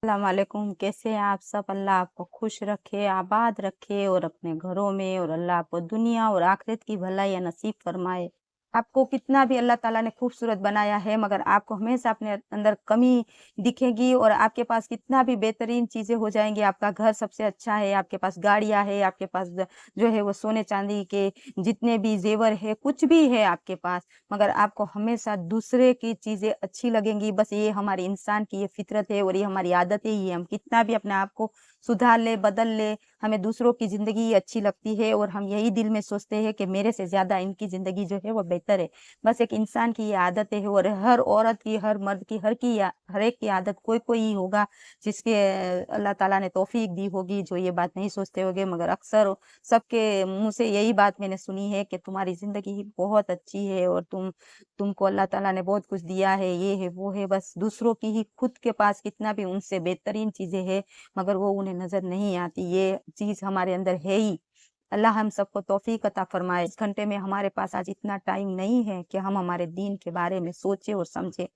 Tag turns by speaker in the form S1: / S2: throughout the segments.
S1: अस्सलाम वालेकुम। कैसे हैं आप सब? अल्लाह आपको खुश रखे, आबाद रखे और अपने घरों में, और अल्लाह आपको दुनिया और आखिरत की भलाई नसीब फरमाए। आपको कितना भी अल्लाह ताला ने खूबसूरत बनाया है, मगर आपको हमेशा अपने अंदर कमी दिखेगी, और आपके पास कितना भी बेहतरीन चीज़ें हो जाएँगी, आपका घर सबसे अच्छा है, आपके पास गाड़ियाँ हैं, आपके पास जो है वो सोने चांदी के जितने भी ज़ेवर है, कुछ भी है आपके पास, मगर आपको हमेशा दूसरे की चीज़ें अच्छी लगेंगी। बस ये हमारी इंसान की ये फितरत है और ये हमारी आदतें ही है। हम कितना भी अपने आप को सुधार ले, बदल ले, हमें दूसरों की ज़िंदगी ही अच्छी लगती है, और हम यही दिल में सोचते हैं कि मेरे से ज़्यादा इनकी ज़िंदगी जो है वो बेहतर है। बस एक इंसान की ये आदतें है, और हर औरत की, हर मर्द की, हर एक की आदत कोई-कोई ही होगा जिसके अल्लाह ताला ने तौफ़ीक दी होगी, जो ये बात नहीं सोचते होंगे, मगर अक्सर सबके मुँह से यही बात मैंने सुनी है कि तुम्हारी ज़िंदगी ही बहुत अच्छी है, और तुमको अल्लाह ताला ने बहुत कुछ दिया है, ये है, वो है। बस दूसरों की ही खुद के पास कितना भी उनसे बेहतरीन चीज़ें हैं, मगर वो उन्हें नज़र नहीं आती। ये चीज़ हमारे अंदर है ही। अल्लाह हम सबको तौफ़ीक अता फ़रमाए। इस घंटे में हमारे पास आज इतना टाइम नहीं है कि हम हमारे दीन के बारे में सोचें और समझें।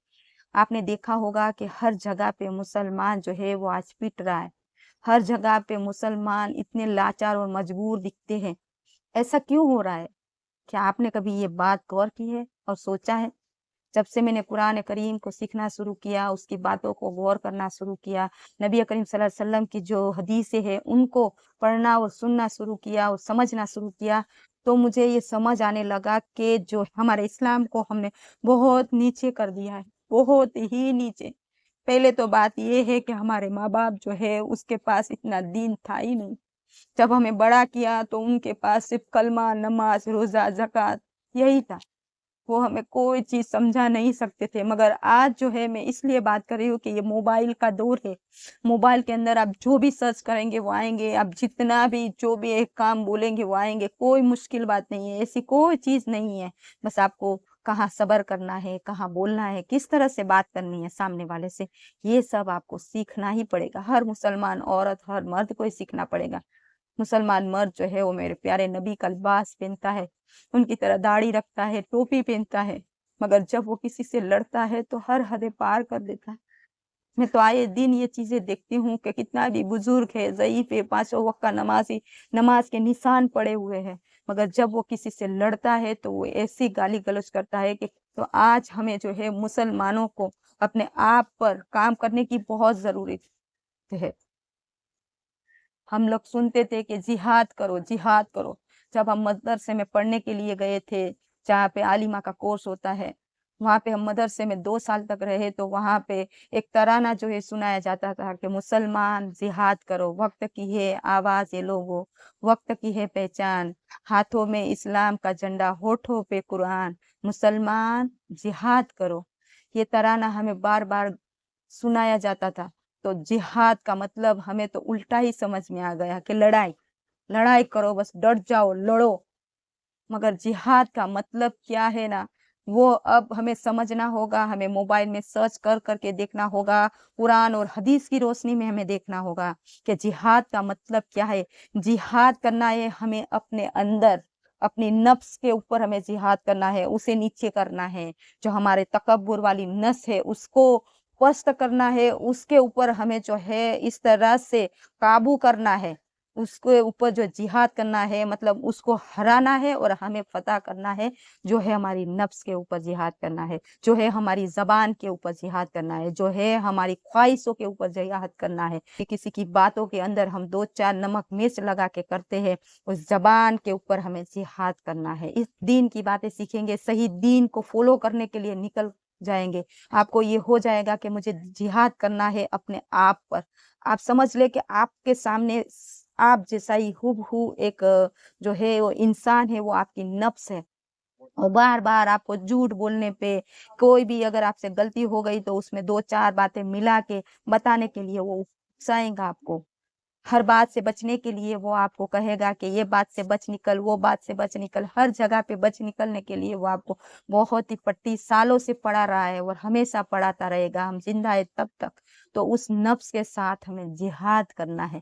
S1: आपने देखा होगा कि हर जगह पे मुसलमान जो है वो आज पिट रहा है। हर जगह पे मुसलमान इतने लाचार और मजबूर दिखते हैं। ऐसा क्यों हो रहा है? क्या आपने कभी ये बात गौर की है और सोचा है? जब से मैंने कुरान करीम को सीखना शुरू किया, उसकी बातों को गौर करना शुरू किया, नबी करीम सल्लल्लाहु अलैहि वसल्लम की जो हदीसें हैं, उनको पढ़ना और सुनना शुरू किया और समझना शुरू किया, तो मुझे ये समझ आने लगा कि जो हमारे इस्लाम को हमने बहुत नीचे कर दिया है, बहुत ही नीचे। पहले तो बात ये है कि हमारे माँ-बाप जो है, उसके पास इतना दीन था ही नहीं। जब हमें बड़ा किया, तो उनके पास सिर्फ़ कलमा, नमाज़, रोज़ा, ज़कात यही था। वो हमें कोई चीज़ समझा नहीं सकते थे, मगर आज जो है मैं इसलिए बात कर रही हूँ कि ये मोबाइल का दौर है। मोबाइल के अंदर आप जो भी सर्च करेंगे वो आएँगे, आप जितना भी जो भी एक काम बोलेंगे वो आएँगे, कोई मुश्किल बात नहीं है, ऐसी कोई चीज़ नहीं है। बस आपको कहाँ सब्र करना है, कहाँ बोलना है, किस तरह से बात करनी है सामने वाले से, ये सब आपको सीखना ही पड़ेगा। हर मुसलमान औरत, हर मर्द को ये सीखना पड़ेगा। मुसलमान मर्द जो है वो मेरे प्यारे नबी का लिबास पहनता है, उनकी तरह दाढ़ी रखता है, टोपी पहनता है, मगर जब वो किसी से लड़ता है तो हर हदें पार कर देता है। मैं तो आए दिन ये चीज़ें देखती हूँ कि कितना भी बुजुर्ग है, ज़ईफ़ है, पाँचों वक़्त का नमाज़ी, नमाज़ के निशान पड़े हुए हैं, मगर जब वो किसी से लड़ता है तो वो ऐसी गाली-गलौच करता है कि तो आज हमें जो है मुसलमानों को अपने आप पर काम करने की बहुत ज़रूरत है। हम लोग सुनते थे कि जिहाद करो, जिहाद करो। जब हम मदरसे में पढ़ने के लिए गए थे, जहाँ पे आलिमा का कोर्स होता है, वहाँ पे हम मदरसे में 2 साल तक रहे, तो वहाँ पे एक तराना जो है सुनाया जाता था कि मुसलमान जिहाद करो, वक़्त की है आवाज़ ये लोगों, वक़्त की है पहचान, हाथों में इस्लाम का झंडा, होठों पे कुरान, मुसलमान जिहाद करो। ये तराना हमें बार-बार सुनाया जाता था। तो जिहाद का मतलब हमें तो उल्टा ही समझ में आ गया कि लड़ाई, लड़ाई करो, बस डट जाओ, लड़ो। मगर जिहाद का मतलब क्या है ना, वो अब हमें समझना होगा, हमें मोबाइल में सर्च कर के देखना होगा, कुरान और हदीस की रोशनी में हमें देखना होगा कि जिहाद का मतलब क्या है। जिहाद करना है हमें अपने अंदर, अपनी नफ्स के ऊपर हमें जिहाद करना है, उसे नीचे करना है। जो हमारे तकब्बुर वाली नस है, उसको पस्त करना है, उसके ऊपर हमें जो है इस तरह से काबू करना है। उसके ऊपर जो जिहाद करना है, मतलब उसको हराना है, और हमें फ़तह करना है, जो है हमारी नफ्स के ऊपर जिहाद करना है, जो है हमारी ज़बान के ऊपर जिहाद करना है, जो है हमारी ख्वाहिशों के ऊपर जिहाद करना है। कि किसी की बातों के अंदर हम 2-4 नमक मिर्च लगा के करते हैं, उस ज़बान के ऊपर हमें जिहाद करना है। इस दीन की बातें सीखेंगे, सही दीन को फ़ॉलो करने के लिए निकल जाएँगे। आपको ये हो जाएगा कि मुझे जिहाद करना है अपने आप पर। आप समझ लें कि आपके सामने आप जैसा ही हूबहू एक जो है वो इंसान है, वो आपकी नफ्स है, और बार-बार आपको झूठ बोलने पे, कोई भी अगर आपसे गलती हो गई तो उसमें 2-4 बातें मिला के बताने के लिए वो उकसाएँगा आपको। हर बात से बचने के लिए वो आपको कहेगा कि ये बात से बच निकल, वो बात से बच निकल, हर जगह पे बच निकलने के लिए वो आपको बहुत ही पट्टी सालों से पढ़ा रहा है और हमेशा पढ़ाता रहेगा, हम ज़िंदा हैं तब तक। तो उस नफ्स के साथ हमें जिहाद करना है।